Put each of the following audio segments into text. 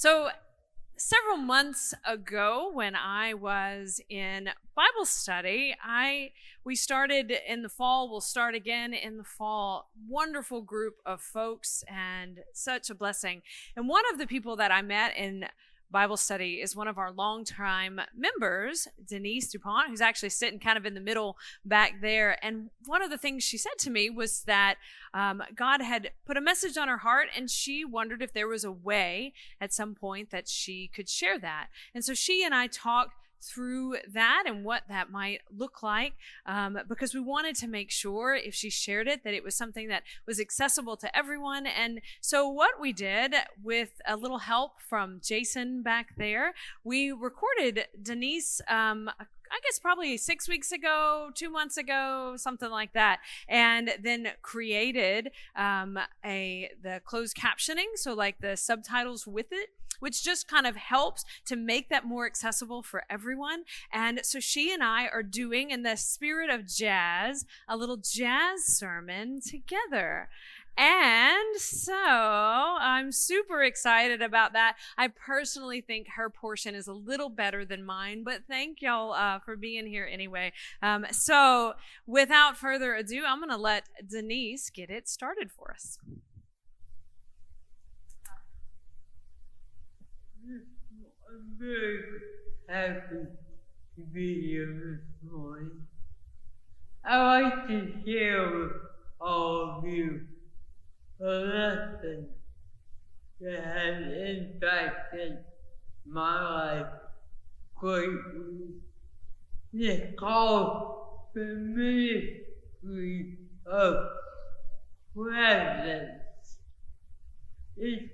So, several months ago, when I was in Bible study, we started in the fall. We'll start again in the fall. Wonderful group of folks and such a blessing. And one of the people that I met in Bible study is one of our longtime members, Denise DuPont, who's actually sitting kind of in the middle back there. And one of the things she said to me was that God had put a message on her heart, and she wondered if there was a way at some point that she could share that. And so she and I talked through that and what that might look like, because we wanted to make sure if she shared it that it was something that was accessible to everyone. And so what we did, with a little help from Jason back there, we recorded Denise, I guess probably 6 weeks ago, 2 months ago, something like that, and then created the closed captioning, so like the subtitles with it, which just kind of helps to make that more accessible for everyone. And so she and I are doing, in the spirit of jazz, a little jazz sermon together. And so I'm super excited about that. I personally think her portion is a little better than mine, but thank y'all for being here anyway. So without further ado, I'm going to let Denise get it started for us. I'm very happy to be here this morning. I like to share with all of you a lesson that has impacted my life greatly. It's called the ministry of presence. It's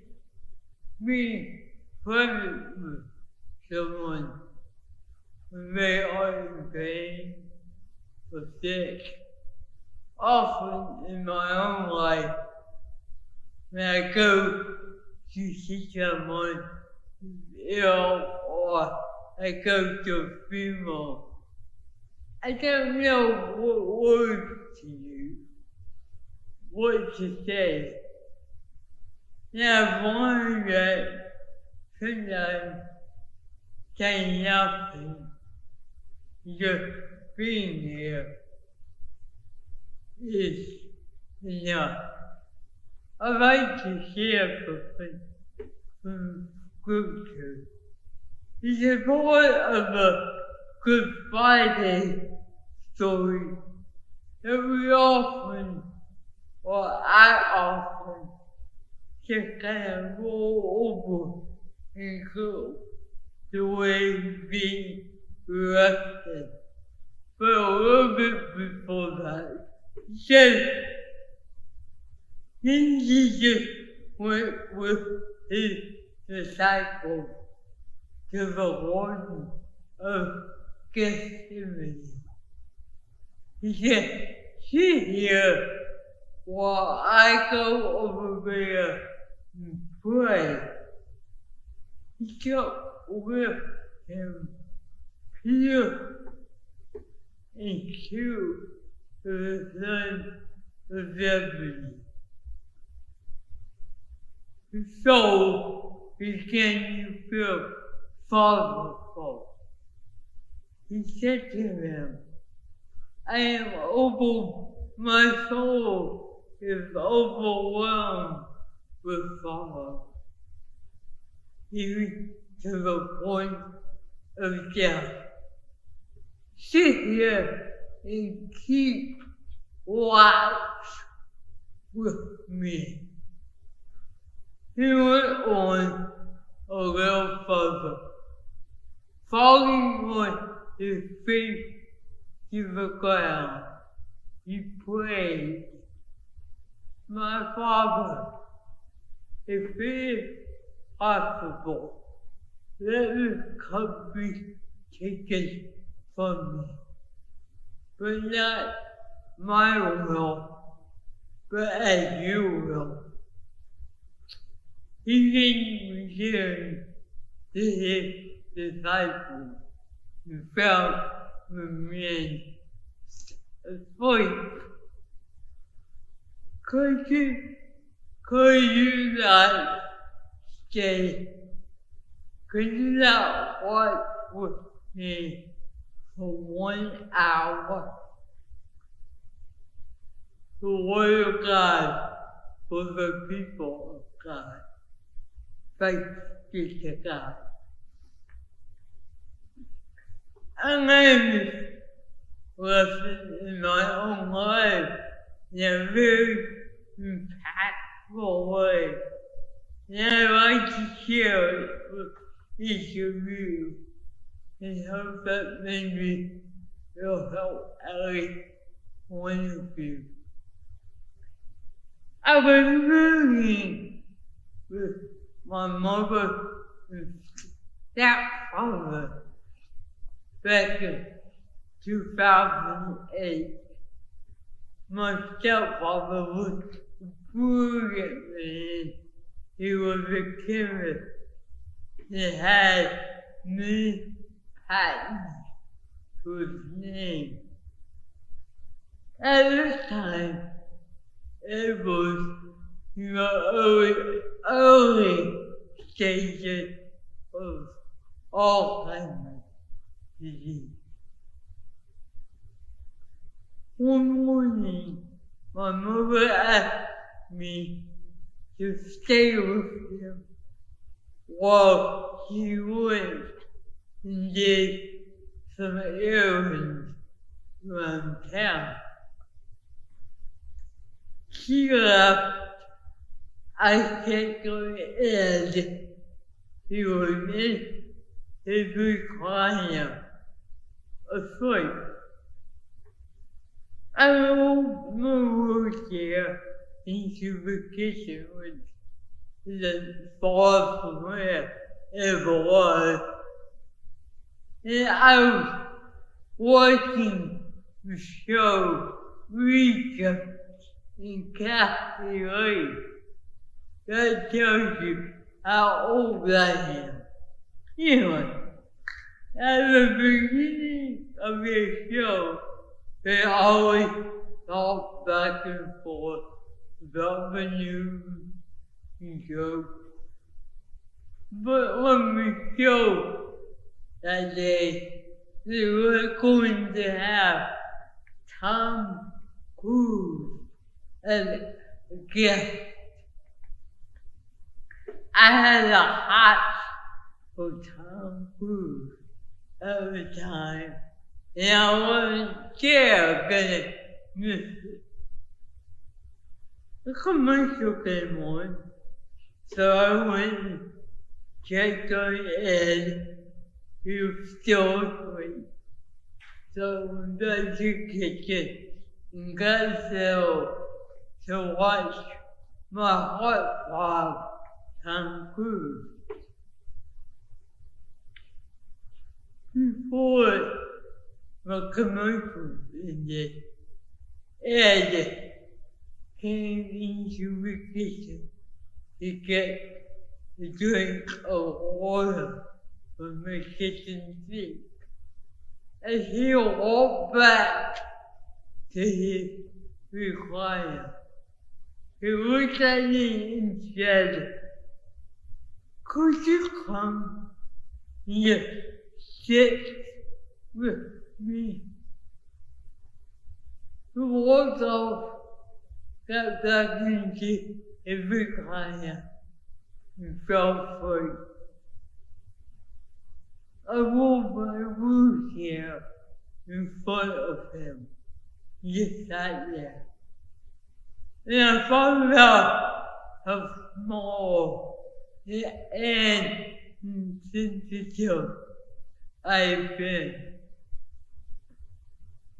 being present with someone when they are in pain or sick. Often in my own life, when I go to see someone who's ill or I go to a funeral, I don't know what words to use, what to say. And I've learned that sometimes saying nothing, just being here, is enough. I like to share something from Scripture. It's a part of a Good Friday story that we often, or I often, just kind of roll over and go the way we elected. But a little bit before that, it says, then Jesus went with his disciples to the Garden of Gethsemane. He said, sit here while I go over there and pray. He took with him Peter and two of the sons of Zebedee. The soul began to feel sorrowful. He said to them, my soul is overwhelmed with sorrow, even to the point of death. Sit here and keep watch with me. He went on a little further, falling on his face to the ground. He prayed, my Father, if it is possible, let this cup be taken from me, but not my will, but as you will. He then returned to his disciples and found the men asleep. Could you not stay could you not watch with me for 1 hour? The Word of God for the people of God. Thanks be to God. I'm going to listen in my own life in a very impactful way. And I'd like to share it with each of you and hope that maybe it'll help at least one of you. I was living with my mother and stepfather back in 2008. My stepfather was brilliant man. He was a chemist. He had many patents to his name. At this time, it was early stages of Alzheimer's disease. One morning, my mother asked me to stay with him while he went and did some errands around town. She left. I kept going and he was in his recliner, asleep. I moved my wheelchair into the kitchen, which is far from where it was. And I was watching the show Reach in Kathy Lee. That tells you how old I am. Anyway, at the beginning of the show, they always talk back and forth about the news and jokes. But on the show that day, they were going to have Tom Cruise as a guest. I had a heart for Tom Cruise at the time, and I wasn't gonna miss it. The commercial came on, so I went and checked on Ed. He was still asleep. So I went back to the kitchen and got settled to watch my heartthrob, Tom Cruise. Before the commercial ended, Ed came into the kitchen to get a drink of water from the kitchen sink. As he walked back to his recliner, he looked at me and said, "Could you come and sit with me?" He walked off, got back into his recliner, and fell asleep. I rolled my wheelchair in front of him. He just sat there. And I found out how small and sensitive I've been.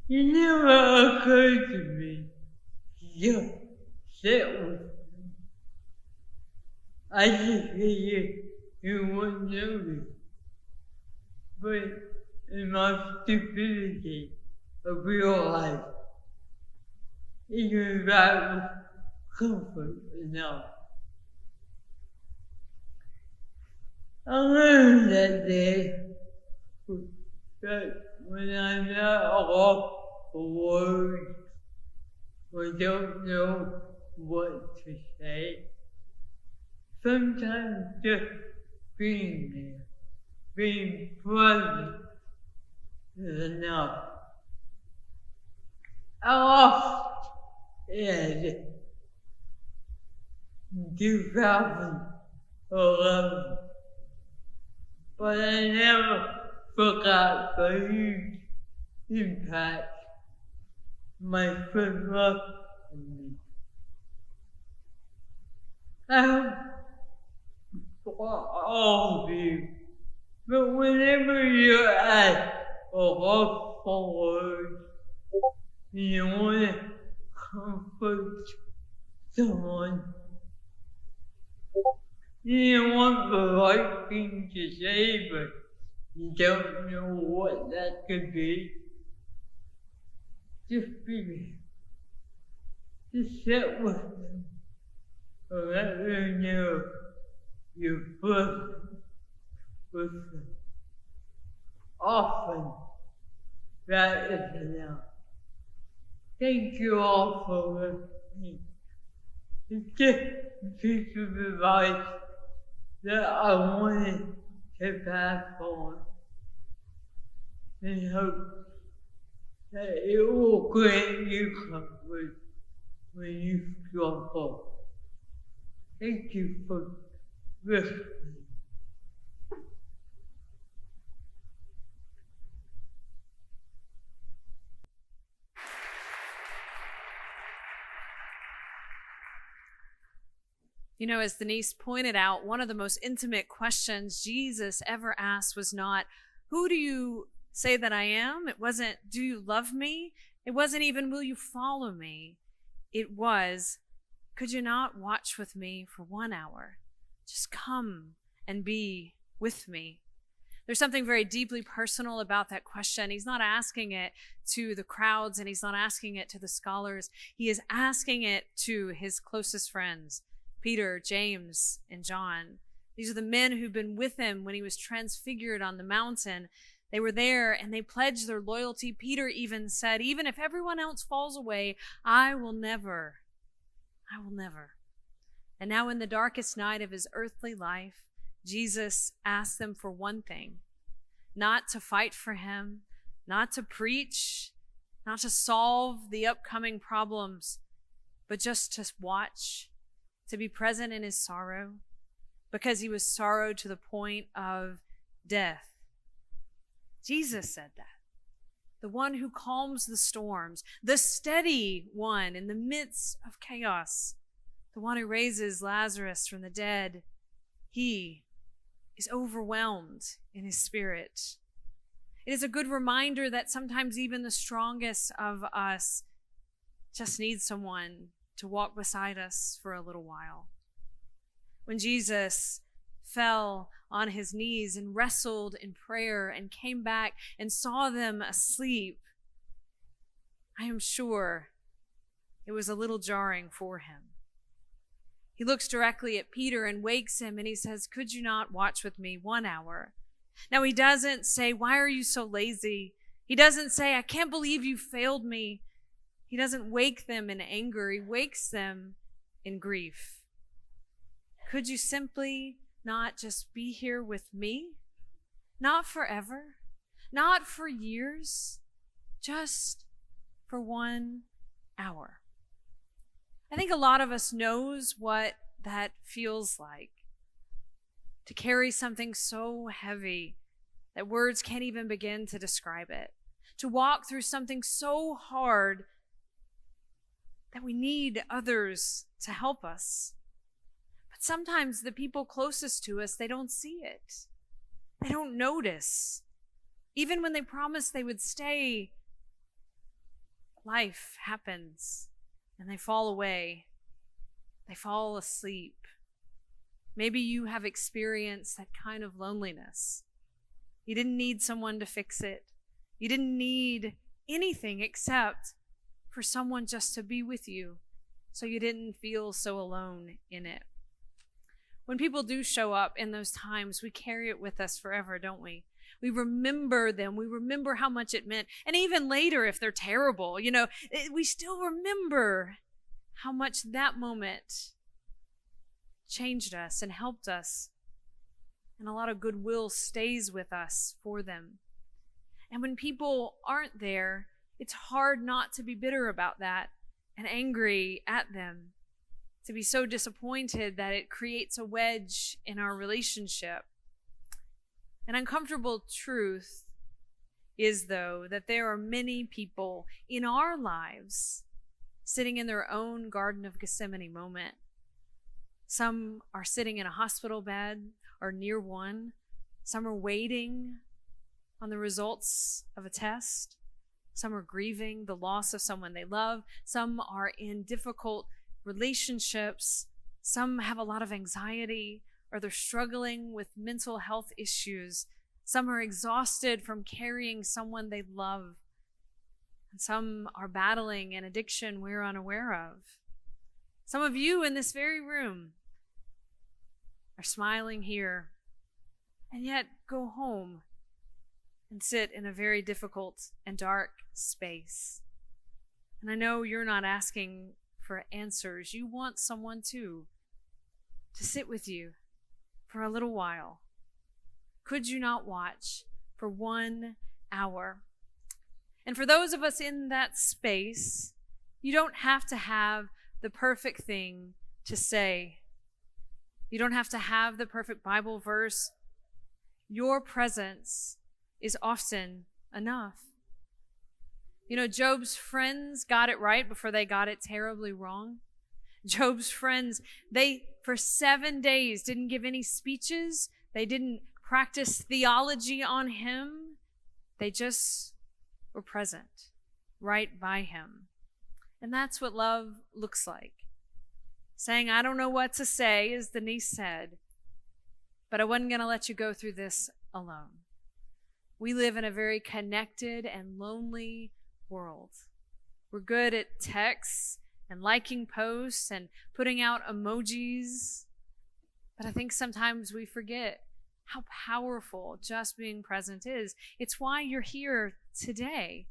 It never occurred to me to just sit with him. I just figured he wouldn't notice. But in my stupidity, I realized even that was comfort enough. I learned that day that when I'm not off for words or don't know what to say, sometimes just being there being present is enough. I lost it in 2011, but I never forgot the huge impact my friend left on me. I hope for all of you, but whenever you're at a loss for words, you want to comfort someone, you want the right thing to say, but you don't know what that could be. Just be there. Just sit with them. Or let them know you're present with them. Often, that is enough. Thank you all for listening. It's just a piece of advice that I wanted to pass on, and hope that it will grant you comfort when you struggle. Thank you for listening. You know, as Denise pointed out, one of the most intimate questions Jesus ever asked was not, who do you say that I am? It wasn't, do you love me? It wasn't even, will you follow me? It was, could you not watch with me for 1 hour? Just come and be with me. There's something very deeply personal about that question. He's not asking it to the crowds, and he's not asking it to the scholars. He is asking it to his closest friends, Peter, James, and John. These are the men who've been with him when he was transfigured on the mountain. They were there and they pledged their loyalty. Peter even said, even if everyone else falls away, I will never. And now in the darkest night of his earthly life, Jesus asked them for one thing, not to fight for him, not to preach, not to solve the upcoming problems, but just to watch, to be present in his sorrow, because he was sorrowed to the point of death. Jesus said that. The one who calms the storms, the steady one in the midst of chaos, the one who raises Lazarus from the dead, he is overwhelmed in his spirit. It is a good reminder that sometimes even the strongest of us just need someone to walk beside us for a little while. When Jesus fell on his knees and wrestled in prayer and came back and saw them asleep, I am sure it was a little jarring for him. He looks directly at Peter and wakes him and he says, could you not watch with me 1 hour? Now he doesn't say, why are you so lazy? He doesn't say, I can't believe you failed me. He doesn't wake them in anger. He wakes them in grief. Could you simply not just be here with me? Not forever, not for years, just for 1 hour. I think a lot of us knows what that feels like, to carry something so heavy that words can't even begin to describe it, to walk through something so hard that we need others to help us. But sometimes the people closest to us, they don't see it. They don't notice. Even when they promised they would stay, life happens and they fall away. They fall asleep. Maybe you have experienced that kind of loneliness. You didn't need someone to fix it. You didn't need anything except for someone just to be with you, so you didn't feel so alone in it. When people do show up in those times, we carry it with us forever, don't we? We remember them. We remember how much it meant. And even later, if they're terrible, we still remember how much that moment changed us and helped us. and a lot of goodwill stays with us for them. And when people aren't there, it's hard not to be bitter about that and angry at them, to be so disappointed that it creates a wedge in our relationship. An uncomfortable truth is, though, that there are many people in our lives sitting in their own Garden of Gethsemane moment. Some are sitting in a hospital bed or near one. Some are waiting on the results of a test. Some are grieving the loss of someone they love. Some are in difficult relationships. Some have a lot of anxiety, or they're struggling with mental health issues. Some are exhausted from carrying someone they love. And some are battling an addiction we're unaware of. Some of you in this very room are smiling here, and yet go home and sit in a very difficult and dark space. And I know you're not asking for answers. You want someone to sit with you for a little while. Could you not watch for 1 hour? And for those of us in that space, you don't have to have the perfect thing to say. You don't have to have the perfect Bible verse. Your presence is often enough. You know, Job's friends got it right before they got it terribly wrong. Job's friends, they for 7 days didn't give any speeches. They didn't practice theology on him. They just were present right by him. And that's what love looks like. Saying, I don't know what to say, as Denise said, but I wasn't going to let you go through this alone. We live in a very connected and lonely world. We're good at texts and liking posts and putting out emojis, but I think sometimes we forget how powerful just being present is. It's why you're here today.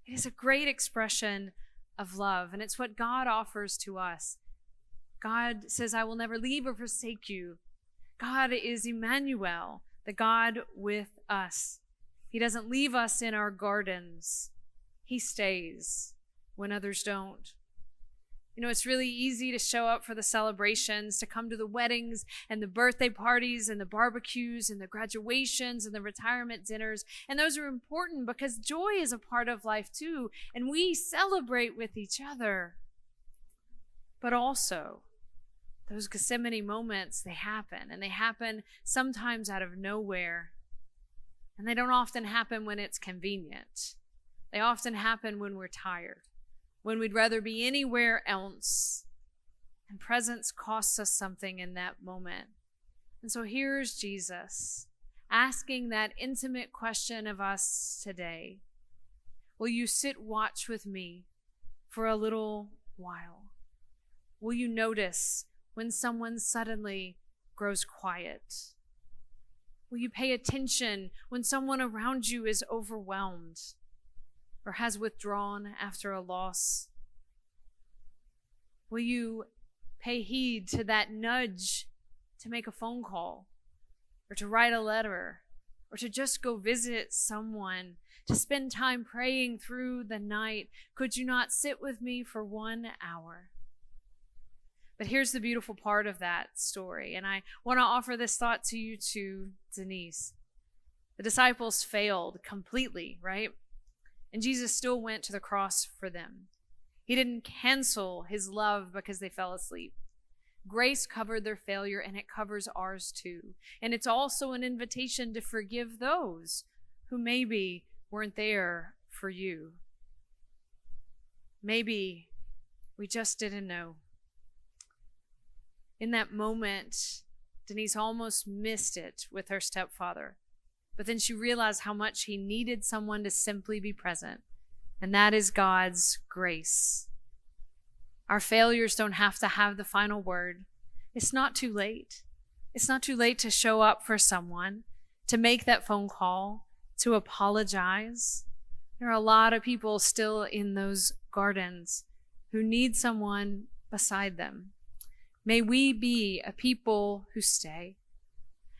It is a great expression of love, and it's what God offers to us. God says, I will never leave or forsake you. God is Emmanuel, the God with us. He doesn't leave us in our gardens. He stays when others don't. You know, it's really easy to show up for the celebrations, to come to the weddings and the birthday parties and the barbecues and the graduations and the retirement dinners. And those are important because joy is a part of life too, and we celebrate with each other. But also, those Gethsemane moments, they happen, and they happen sometimes out of nowhere. And they don't often happen when it's convenient. They often happen when we're tired, when we'd rather be anywhere else. And presence costs us something in that moment. And so here's Jesus asking that intimate question of us today. Will you sit watch with me for a little while? Will you notice when someone suddenly grows quiet? Will you pay attention when someone around you is overwhelmed or has withdrawn after a loss? Will you pay heed to that nudge to make a phone call or to write a letter or to just go visit someone, to spend time praying through the night? Could you not sit with me for 1 hour? But here's the beautiful part of that story, and I want to offer this thought to you too, Denise. The disciples failed completely, right? And Jesus still went to the cross for them. He didn't cancel his love because they fell asleep. Grace covered their failure, and it covers ours too. And it's also an invitation to forgive those who maybe weren't there for you. Maybe we just didn't know. In that moment, Denise almost missed it with her stepfather. But then she realized how much he needed someone to simply be present. And that is God's grace. Our failures don't have to have the final word. It's not too late. It's not too late to show up for someone, to make that phone call, to apologize. There are a lot of people still in those gardens who need someone beside them. May we be a people who stay.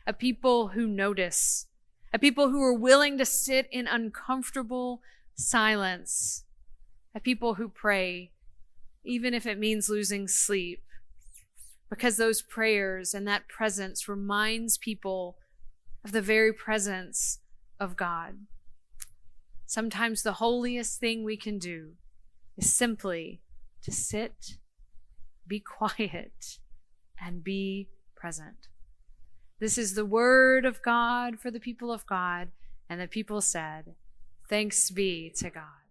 a people who notice, a people who are willing to sit in uncomfortable silence, a people who pray, even if it means losing sleep, because those prayers and that presence reminds people of the very presence of God. Sometimes the holiest thing we can do is simply to sit, be quiet, and be present. This is the word of God for the people of God, and the people said, "Thanks be to God."